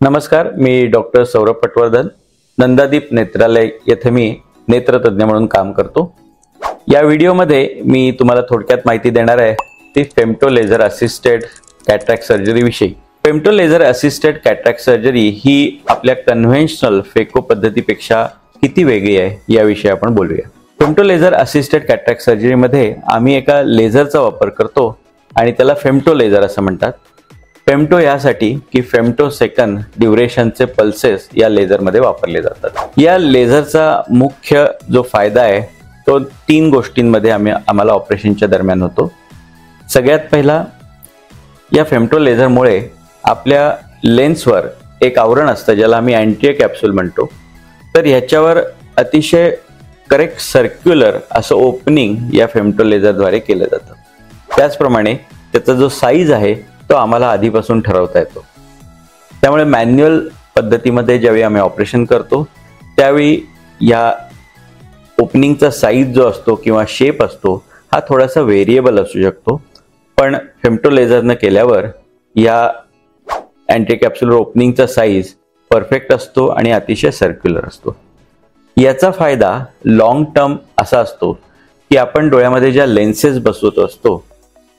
नमस्कार, मी डॉक्टर सौरभ पटवर्धन, नंदादीप नेत्रालय येथे मी नेत्रतज्ञ म्हणून काम करतो। या व्हिडिओमध्ये मी तुम्हाला थोडक्यात माहिती देणार आहे ती femto laser assisted cataract surgery विषयी। Femto laser assisted cataract surgery ही आपल्या कन्व्हेन्शनल फेको पद्धतीपेक्षा किती वेगळी आहे याविषयी आपण बोलूया। Femto laser assisted cataract surgery मध्ये आम्ही एका लेझरचा वापर करतो आणि त्याला फेमटो लेझर असं म्हणतात। फेमटो यासाठी की फेमटो सेकंद ड्युरेशनचे पल्सेस या लेझरमध्ये वापरले जातात। या लेझरचा मुख्य जो फायदा आहे तो 3 गोष्टींमध्ये आम्हाला ऑपरेशनच्या दरम्यान होतो। सगळ्यात पहिला, या फेमटो लेझरमुळे आपल्या लेन्सवर एक आवरण असतं ज्याला आम्ही अँटीरियर कॅप्सूल म्हणतो। तर ह्याच्यावर अतिशय करेक्ट सर्क्युलर असं ओपनिंग या फेमटो लेझरद्वारे केलं जातं। त्याचप्रमाणे त्याचा जो साईज आहे तो आम्हाला आधीपासून ठरवता येतो। त्यामुळे मॅन्युअल पद्धतीमध्ये ज्यावेळी आम्ही ऑपरेशन करतो त्यावेळी या ओपनिंगचा साईज जो असतो किंवा शेप असतो हा थोडासा व्हेरिएबल असू शकतो, पण फेमटो लेझरनं केल्यावर या अँटी कॅप्सूलर ओपनिंगचा साईज परफेक्ट असतो आणि अतिशय सर्क्युलर असतो। याचा फायदा लॉंग टर्म असा असतो की आपण डोळ्यामध्ये ज्या लेन्सेस बसवत असतो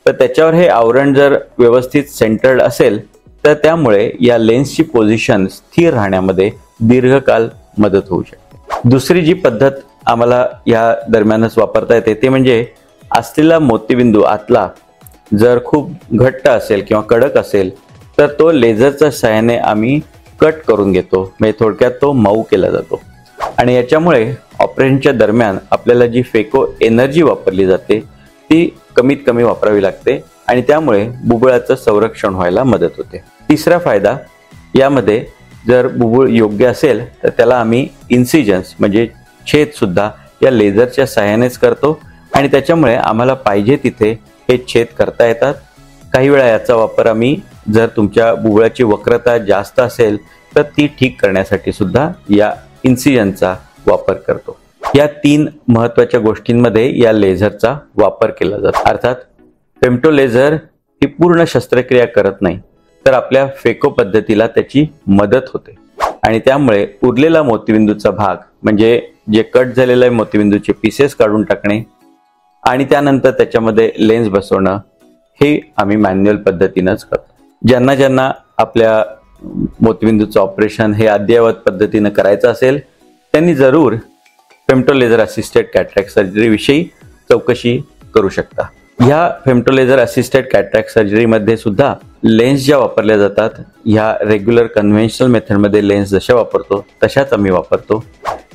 तर त्याच्यावर हे आवरण जर व्यवस्थित सेंटर्ड असेल तर त्यामुळे या लेन्सची पोझिशन स्थिर राहण्यामध्ये दीर्घकाल मदत होऊ शकते। दुसरी जी पद्धत आम्हाला या दरम्यानच वापरता येते ते म्हणजे असलेला मोतीबिंदू आतला जर खूप घट्ट असेल किंवा कडक असेल तर तो लेझरच्या सहाय्याने आम्ही कट करून घेतो, म्हणजे थोडक्यात तो मऊ केला जातो। आणि याच्यामुळे ऑपरेशनच्या दरम्यान आपल्याला जी फेको एनर्जी वापरली जाते ती कमीत कमी वापरावी लागते आणि त्यामुळे बुबुळाचं संरक्षण व्हायला मदत होते। तिसरा फायदा, यामध्ये जर बुबुळ योग्य असेल तर त्याला आम्ही इन्सिजन्स म्हणजे छेद सुद्धा या लेझरच्या सहाय्यानेच करतो आणि त्याच्यामुळे आम्हाला पाहिजे तिथे हे छेद करता येतात। काही वेळा याचा वापर आम्ही जर तुमच्या बुबुळाची वक्रता जास्त असेल तर ती ठीक करण्यासाठी सुद्धा या इन्सिजनचा वापर करतो। या 3 महत्त्वाच्या गोष्टींमध्ये या लेझरचा वापर केला जातो। अर्थात फेमटो लेझर ही पूर्ण शस्त्रक्रिया करत नाही तर आपल्या फेको पद्धतीला त्याची मदत होते आणि त्यामुळे उरलेला मोतीबिंदूचा भाग म्हणजे जे कट झालेले मोतीबिंदूचे पीसेस काढून टाकणे आणि त्यानंतर त्याच्यामध्ये लेन्स बसवणं हे आम्ही मॅन्युअल पद्धतीनेच करतो। ज्यांना आपल्या मोतीबिंदूचं ऑपरेशन हे अद्ययावत पद्धतीने करायचं असेल त्यांनी जरूर femto laser assisted cataract surgery विषयी चौकशी करू शकता। ह्या फेमटो लेझर असिस्टेड कॅटरॅक्ट सर्जरीमध्ये सुद्धा लेन्स ज्या वापरल्या जातात ह्या रेग्युलर कन्व्हेन्शनल मेथडमध्ये लेन्स जशा वापरतो तशाच आम्ही वापरतो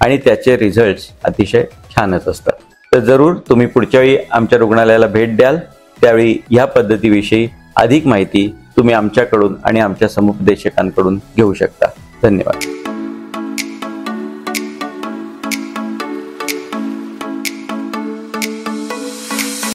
आणि त्याचे रिझल्ट्स अतिशय छानच असतात। तर जरूर तुम्ही पुढच्या वेळी आमच्या रुग्णालयाला भेट द्याल त्यावेळी ह्या पद्धतीविषयी अधिक माहिती तुम्ही आमच्याकडून आणि आमच्या समुपदेशकांकडून घेऊ शकता। धन्यवाद।